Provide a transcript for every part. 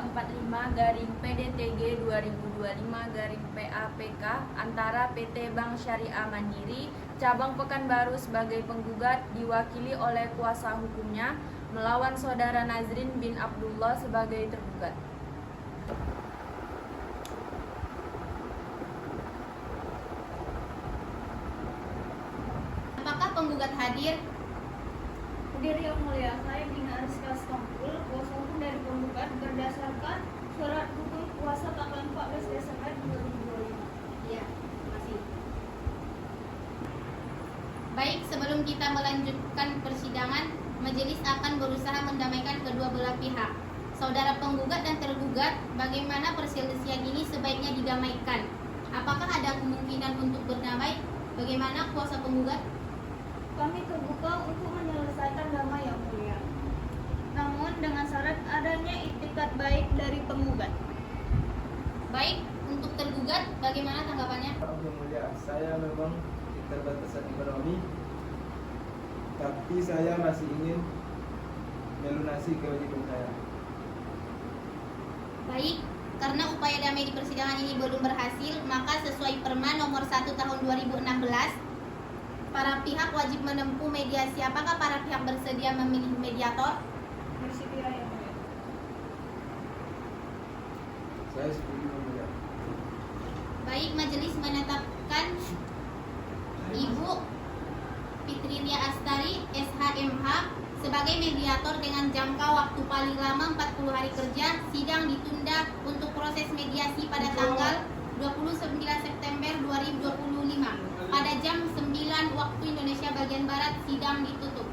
345/PDTG 2025/PAPK antara PT Bank Syariah Mandiri Cabang Pekanbaru sebagai penggugat diwakili oleh kuasa hukumnya melawan saudara Nazrin bin Abdullah sebagai tergugat. Apakah penggugat hadir? Hadir yang mulia, saya Dina Ariska Stompul, kuasa hukum dari penggugat berdasarkan surat hukum kuasa tanggal 14 Desember 2025. Ya, terima kasih. Baik, sebelum kita melanjutkan persidangan, majelis akan berusaha mendamaikan kedua belah pihak. Saudara penggugat dan tergugat, bagaimana perselisihan ini sebaiknya didamaikan? Apakah ada kemungkinan untuk berdamai? Bagaimana kuasa penggugat? Kami terbuka untuk menyelesaikan damai yang mulia. Namun dengan syarat adanya itikad baik dari penggugat. Baik, untuk tergugat, bagaimana tanggapannya? Yang mulia, saya memang keterbatasan ekonomi, tapi saya masih ingin melunasi kewajiban saya. Baik, karena upaya damai di persidangan ini belum berhasil, maka sesuai Perma nomor 1 tahun 2016, para pihak wajib menempuh mediasi. Apakah para pihak bersedia memilih mediator? Bersedia yang mulia. Saya setuju yang mulia. Baik, majelis menetapkan Ibu Fitrilia Astari, SHMH, sebagai mediator dengan jangka waktu paling lama 40 hari kerja. Sidang ditunda untuk proses mediasi pada tanggal 29 September 2025. Pada jam 9 waktu Indonesia bagian Barat, sidang ditutup.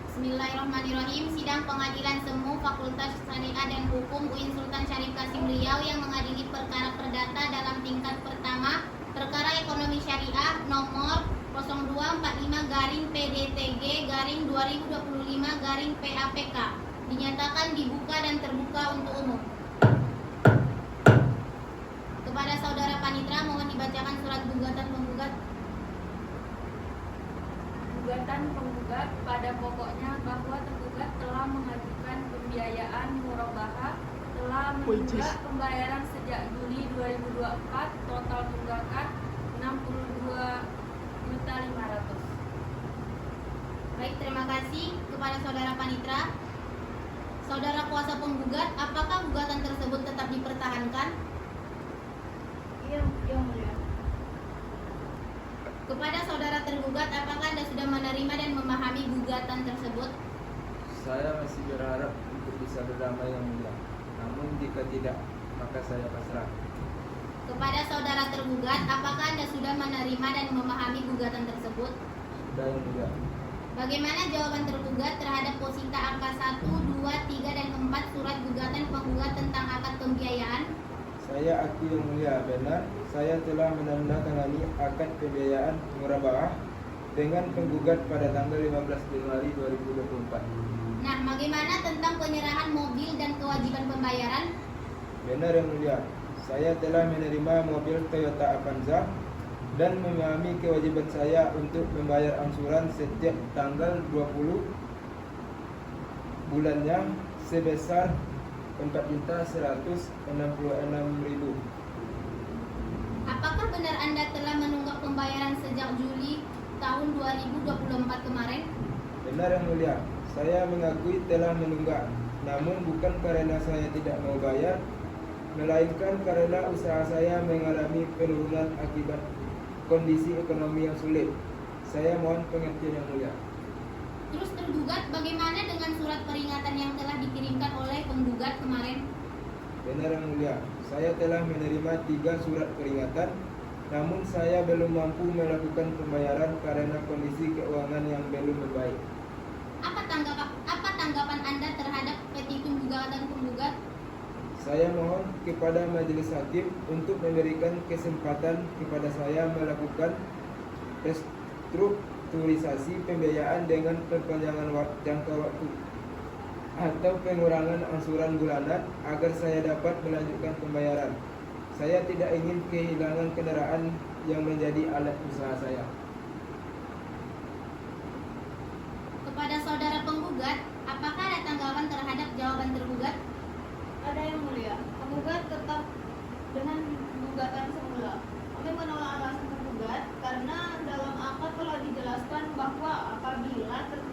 Bismillahirrahmanirrahim. Sidang Pengadilan Semu Fakultas Syariah dan Hukum UIN Sultan Syarif Kasim Riau yang mengadili perkara perdata dalam tingkat pertama perkara ekonomi syariah nomor 0245/PDTG/2025/PAPK dinyatakan dibuka dan terbuka untuk umum. Kepada saudara panitra, mohon dibacakan surat gugatan penggugat. Gugatan penggugat pada pokoknya bahwa tergugat telah mengajukan pembiayaan murabahah, telah menunggak pembayaran sejak Juli 2024, total tunggakan 62.500.000. Baik, terima kasih kepada saudara panitra. Saudara kuasa penggugat, apakah gugatan tersebut tetap dipertahankan? Yang mulia. Kepada saudara tergugat, apakah Anda sudah menerima dan memahami gugatan tersebut? Saya masih berharap untuk bisa berdamai yang mulia. Namun jika tidak, maka saya pasrah. Kepada saudara tergugat, apakah Anda sudah menerima dan memahami gugatan tersebut? Sudah yang mulia. Bagaimana jawaban tergugat terhadap posita angka 1, 2, 3, dan 4 surat gugatan penggugat tentang akad pembiayaan? Saya akui yang mulia, benar saya telah menandatangani akad pembiayaan murabahah dengan penggugat pada tanggal 15 Januari 2024. Nah, bagaimana tentang penyerahan mobil dan kewajiban pembayaran? Benar yang mulia, saya telah menerima mobil Toyota Avanza dan memahami kewajiban saya untuk membayar angsuran setiap tanggal 20 bulannya sebesar 4.166.000. Apakah benar Anda telah menunggak pembayaran sejak Juli tahun 2024 kemarin? Benar yang mulia, saya mengakui telah menunggak, namun bukan karena saya tidak mau bayar, melainkan karena usaha saya mengalami penurunan akibat kondisi ekonomi yang sulit. Saya mohon pengertian yang mulia. Terus tergugat, bagaimana dengan surat peringatan yang telah dikirimkan oleh penggugat kemarin? Benar yang mulia, saya telah menerima 3 surat peringatan, namun saya belum mampu melakukan pembayaran karena kondisi keuangan yang belum membaik. Apa tanggapan Anda terhadap petitum gugatan penggugat? Saya mohon kepada majelis hakim untuk memberikan kesempatan kepada saya melakukan restrukturisasi pembiayaan dengan perpanjangan jangka waktu atau pengurangan angsuran bulanan agar saya dapat melanjutkan pembayaran. Saya tidak ingin kehilangan kendaraan yang menjadi alat usaha saya. Kepada saudara penggugat, apakah ada tanggapan terhadap jawaban tergugat?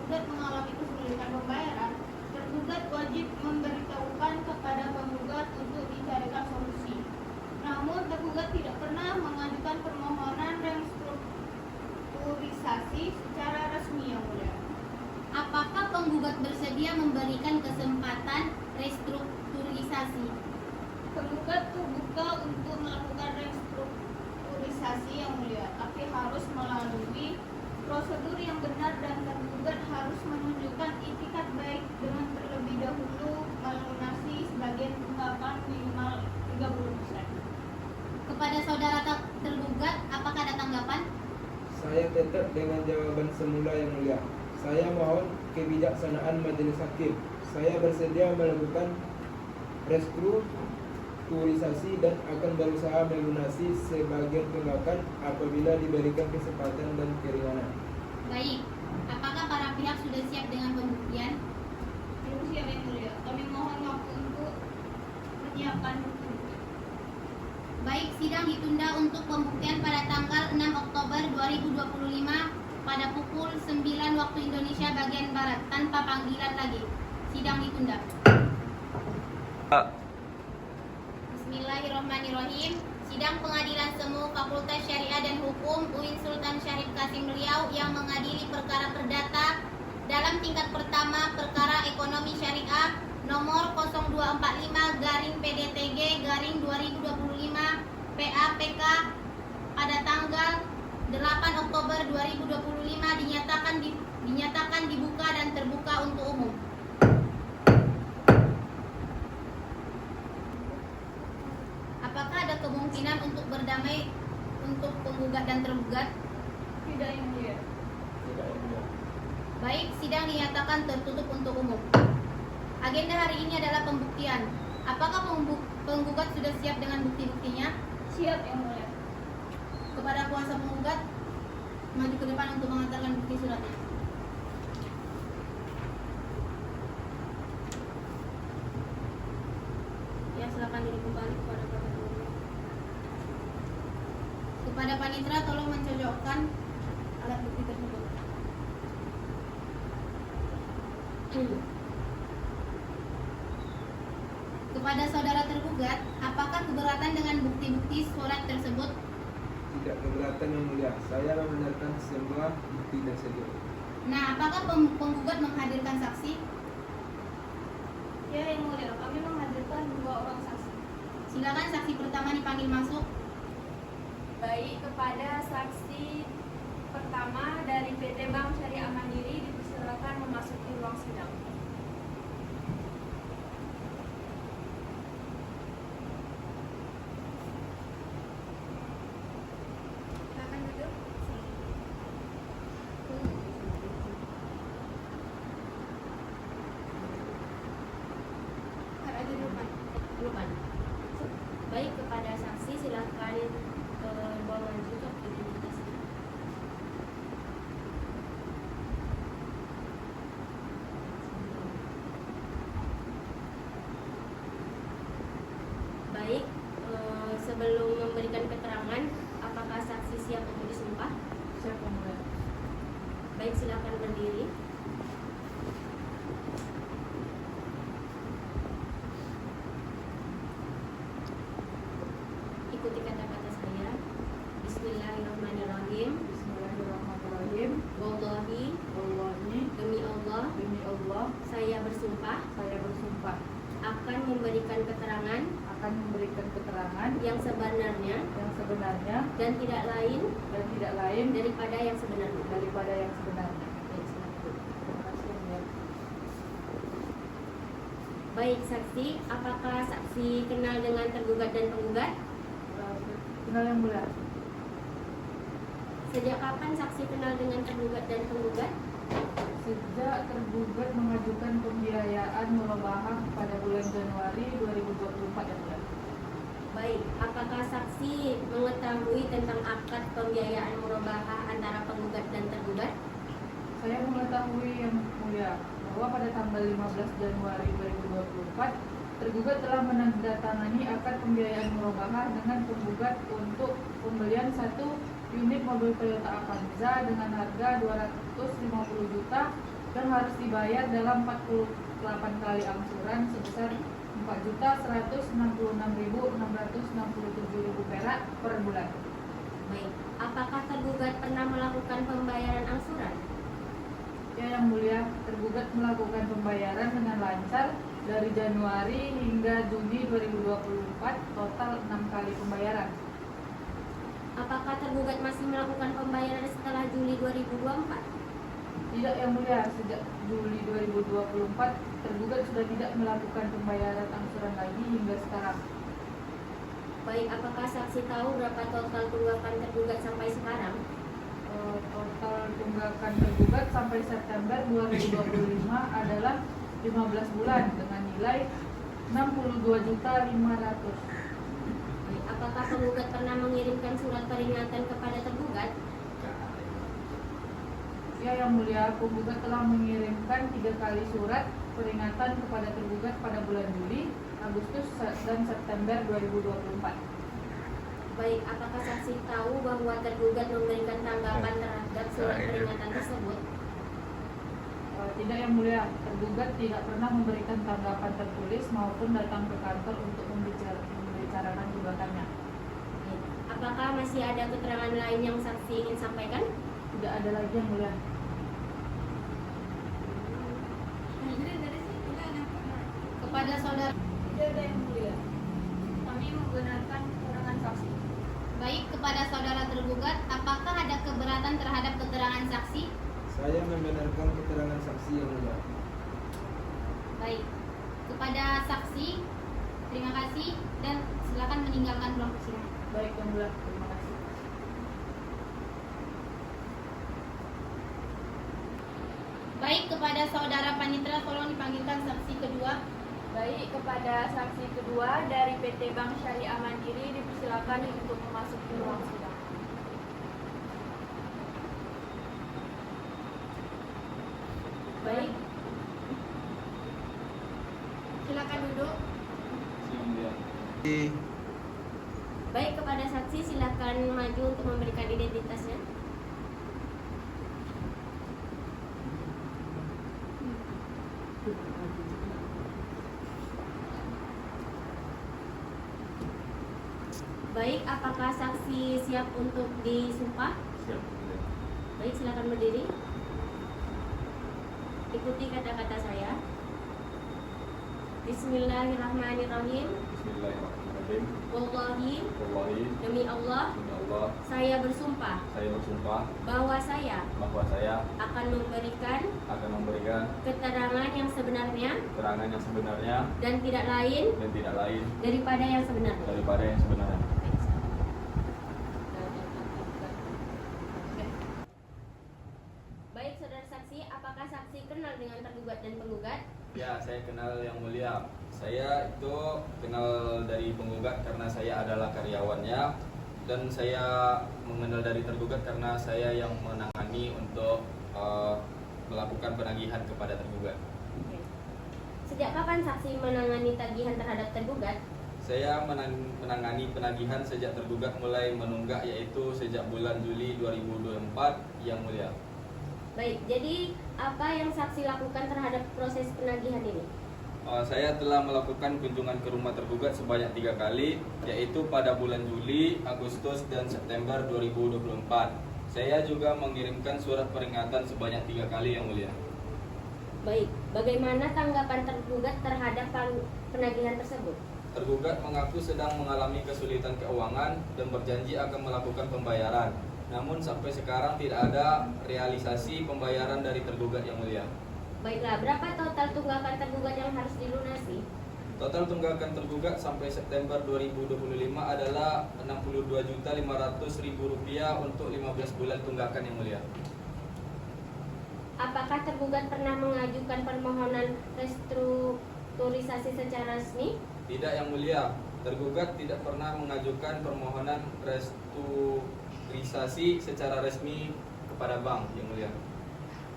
tergugat mengalami kesulitan pembayaran, tergugat wajib memberitahukan kepada penggugat untuk dicarikan solusi. Namun tergugat tidak pernah mengajukan permohonan restrukturisasi secara resmi, Yang Mulia. Apakah penggugat bersedia memberikan kesempatan restrukturisasi? Penggugat terbuka untuk melakukan restrukturisasi, Yang Mulia, tapi harus melalui prosedur yang benar dan tergugat harus menunjukkan itikat baik dengan terlebih dahulu melunasi sebagian tunggakan minimal 30%. Kepada saudara tergugat, apakah ada tanggapan? Saya tetap dengan jawaban semula, Yang Mulia. Saya mohon kebijaksanaan majelis hakim. Saya bersedia melakukan restrukturisasi dan akan berusaha melunasi sebagian tunggakan apabila diberikan kesempatan dan keringanan. Baik, apakah para pihak sudah siap dengan pembuktian? Belum siap, Yang Mulia. Kami mohon waktu untuk menyiapkan bukti. Baik, sidang ditunda untuk pembuktian pada tanggal 6 Oktober 2025 pada pukul 9 waktu Indonesia bagian Barat tanpa panggilan lagi. Sidang ditunda. Bismillahirrahmanirrahim. Sidang Pengadilan Semu Fakultas Syariah dan Hukum UIN Sultan Syarif Kasim Riau yang mengadili perkara perdata dalam tingkat pertama perkara ekonomi syariah nomor 0245-PDTG-2025 PAPK pada tanggal 8 Oktober 2025 dinyatakan dibuka dan terbuka untuk umum. Apakah ada kemungkinan untuk berdamai untuk penggugat dan tergugat? Tidak, Yang Mulia. Tidak, Yang Mulia. Baik, sidang dinyatakan tertutup untuk umum. Agenda hari ini adalah pembuktian. Apakah penggugat sudah siap dengan bukti-buktinya? Siap, Yang Mulia. Kepada kuasa penggugat, maju ke depan untuk mengantarkan bukti suratnya. Ya, silakan duduk kembali kepada Bapak Penggugat. Kepada panitera, tolong mencocokkan alat bukti tersebut. Kepada saudara tergugat, apakah keberatan dengan bukti-bukti surat tersebut? Tidak keberatan, Yang Mulia. Saya membenarkan semua bukti tersebut. Nah, apakah penggugat menghadirkan saksi? Ya, Yang Mulia. Kami menghadirkan 2 orang saksi. Silakan saksi pertama dipanggil masuk. Baik, kepada saksi pertama dari PT Bank Syariah Mandiri dipersilakan memasuki ruang sidang. Silakan duduk. Depan. Baik, kepada saksi silakan ke ruangan untuk identitas. Baik, sebelum memberikan keterangan, apakah saksi siap untuk disumpah? Siap, Yang Mulia. Baik, silakan berdiri. Ikuti kata-kata saya. Bismillahirrahmanirrahim. Bismillahirrahmanirrahim. Wallahi, Wallahi, demi Allah, demi Allah, saya bersumpah saya bersumpah akan memberikan keterangan akan memberikan keterangan yang sebenarnya yang sebenarnya dan tidak lain dan tidak lain daripada yang sebenarnya. daripada yang sebenarnya. Baik, silakan. Terima kasih, Yang Mulia. Baik, saksi, apakah saksi kenal dengan tergugat dan penggugat? Kenal, Yang Mulia. Sejak kapan saksi kenal dengan tergugat dan penggugat? Sejak tergugat mengajukan pembiayaan murabahah pada bulan Januari 2024, Yang Mulia. Baik, apakah saksi mengetahui tentang akad pembiayaan murabahah antara penggugat dan tergugat? Saya mengetahui, Yang Mulia, bahwa pada tanggal 15 Januari 2024 tergugat telah menandatangani akad pembiayaan murabahah dengan penggugat untuk pembelian 1 unit mobil Toyota Avanza dengan harga 250 juta yang harus dibayar dalam 48 kali angsuran sebesar 4.166.667.000 perak per bulan. Baik, apakah tergugat pernah melakukan pembayaran angsuran? Ya yang mulia, tergugat melakukan pembayaran dengan lancar dari Januari hingga Juni 2024, total 6 kali pembayaran. Apakah tergugat masih melakukan pembayaran setelah Juli 2024? Tidak yang mulia, sejak Juli 2024 tergugat sudah tidak melakukan pembayaran angsuran lagi hingga sekarang. Baik, apakah saksi tahu berapa total tunggakan tergugat sampai sekarang? Total tunggakan tergugat sampai September 2025 adalah 15 bulan dengan nilai 62.500.000. Baik, apakah penggugat pernah mengirimkan surat peringatan kepada tergugat? Ya yang mulia, penggugat telah mengirimkan 3 kali surat peringatan kepada tergugat pada bulan Juli, Agustus, dan September 2024. Baik, apakah saksi tahu bahwa tergugat memberikan tanggapan terhadap surat peringatan tersebut? Tidak yang mulia, tergugat tidak pernah memberikan tanggapan tertulis maupun datang ke kantor untuk membicarakan gugatannya. Baik, apakah masih ada keterangan lain yang saksi ingin sampaikan? Tidak ada lagi yang mulia. Kepada saudara. Tidak ada yang mulia. Kami membenarkan keterangan saksi. Baik, kepada saudara tergugat, apakah ada keberatan terhadap keterangan saksi? Saya membenarkan keterangan saksi yang mulia. Baik, kepada saksi, terima kasih dan silakan meninggalkan ruang persidangan. Baik yang mulia, terima kasih. Baik, kepada saudara panitera tolong dipanggilkan saksi kedua. Baik, kepada saksi kedua dari PT Bank Syariah Mandiri dipersilakan untuk memasuki ruang sidang. Baik, Silakan duduk. Yang mulia. Baik, kepada saksi silakan maju untuk memberikan identitasnya. Baik, apakah saksi siap untuk disumpah? Siap. Baik, silakan berdiri. Ikuti kata-kata saya. Bismillahirrahmanirrahim. Bismillahirrahmanirrahim. Wallahi, Wallahi, demi Allah, demi Allah, saya bersumpah saya bersumpah bahwa saya bahwa saya akan memberikan akan memberikan keterangan yang sebenarnya keterangan yang sebenarnya dan tidak lain dan tidak lain daripada yang sebenarnya. daripada yang sebenarnya. Baik, saudara saksi, apakah saksi kenal dengan tergugat dan penggugat? Ya, saya kenal yang mulia. Saya itu kenal dari penggugat karena saya adalah karyawannya, dan saya mengenal dari tergugat karena saya yang menangani untuk melakukan penagihan kepada tergugat. Oke. Sejak kapan saksi menangani tagihan terhadap tergugat? Saya menangani penagihan sejak tergugat mulai menunggak, yaitu sejak bulan Juli 2024 yang mulia. Baik, jadi apa yang saksi lakukan terhadap proses penagihan ini? Saya telah melakukan kunjungan ke rumah tergugat sebanyak 3 kali, yaitu pada bulan Juli, Agustus, dan September 2024. Saya juga mengirimkan surat peringatan sebanyak 3 kali yang mulia. Baik, bagaimana tanggapan tergugat terhadap penagihan tersebut? Tergugat mengaku sedang mengalami kesulitan keuangan dan berjanji akan melakukan pembayaran. Namun sampai sekarang tidak ada realisasi pembayaran dari tergugat yang mulia. Baiklah, berapa total tunggakan tergugat yang harus dilunasi? Total tunggakan tergugat sampai September 2025 adalah Rp62.500.000 untuk 15 bulan tunggakan yang mulia. Apakah tergugat pernah mengajukan permohonan restrukturisasi secara resmi? Tidak yang mulia, tergugat tidak pernah mengajukan permohonan restrukturisasi secara resmi kepada bank yang mulia.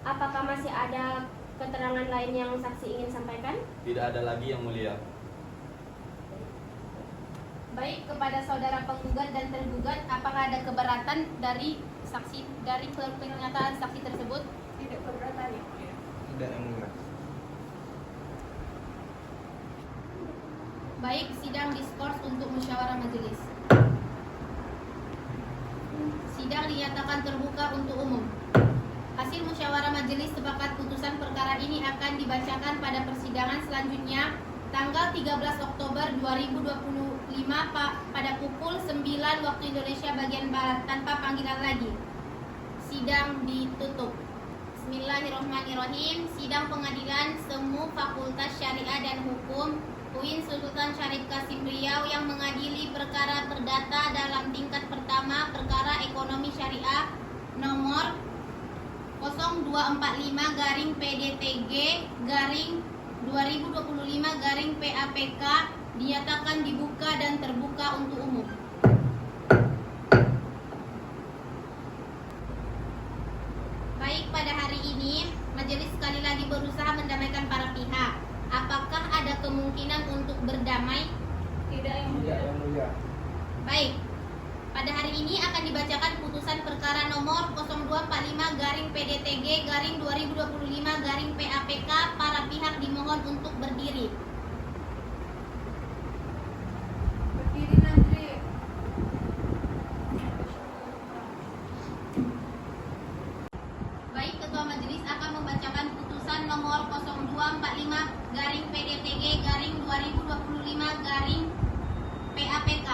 Apakah masih ada keterangan lain yang saksi ingin sampaikan? Tidak ada lagi yang mulia. Baik, kepada saudara penggugat dan tergugat, apakah ada keberatan dari saksi dari pernyataan saksi tersebut? tidak keberatan ya. majelis. Sidang dinyatakan terbuka untuk umum. Hasil musyawarah majelis sepakat putusan perkara ini akan dibacakan pada persidangan selanjutnya tanggal 13 Oktober 2025 pada pukul 9 waktu Indonesia bagian Barat tanpa panggilan lagi. Sidang ditutup. Bismillahirrahmanirrahim. Sidang Pengadilan Semu Fakultas Syariah dan Hukum UIN Sultan Syarif Qasim Riau yang mengadili perkara perdata dalam tingkat pertama perkara ekonomi syariah nomor 0245-PDTG-2025-PAPK dinyatakan dibuka dan terbuka untuk umum. Baik, pada hari ini majelis sekali lagi berusaha mendamaikan para pihak. Apakah ada kemungkinan untuk berdamai? Tidak yang Tidak mulia. yang mulia. Baik, pada hari ini akan dibacakan putusan perkara nomor 0245-PDTG-2025-PAPK. Para pihak dimohon untuk berdiri. Berdiri Nandri. Baik, Ketua Majelis akan membacakan putusan nomor 0245-PDTG-2025-PAPK.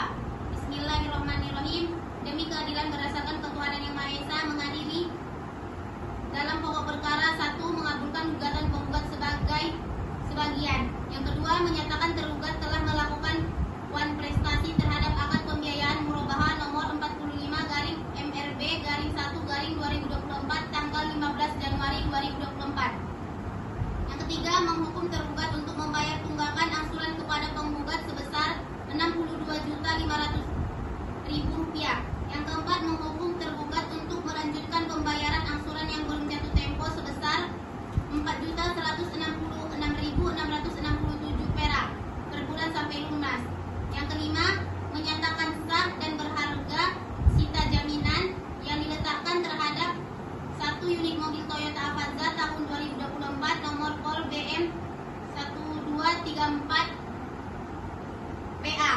Bismillahirrahmanirrahim. Demi keadilan berdasarkan ketuhanan yang Maha Esa mengadili dalam pokok perkara, 1. Mengabulkan gugatan penggugat sebagian. Yang kedua, menyatakan tergugat telah melakukan prestasi terhadap akad pembiayaan murabahah nomor 45-MRB-1-2024 tanggal 15 Januari 2024. Yang ketiga, menghukum tergugat untuk membayar tunggakan angsuran kepada penggugat sebesar Rp62.500.000. Yang keempat, menghukum tergugat untuk melanjutkan pembayaran angsuran yang belum jatuh tempo sebesar Rp4.166.667 perak per bulan sampai lunas. Yang kelima, menyatakan sah dan berharga sita jaminan yang diletakkan terhadap 1 unit mobil Toyota Avanza tahun 2024 nomor Pol BM 1234 PA.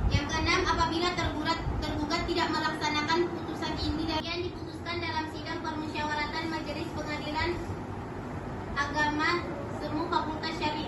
Yang keenam, apabila tergugat tidak melaksanakan putusan ini yang diputuskan dalam sidang permusyawaratan Majelis Pengadilan Agama Semu Fakultas Syariah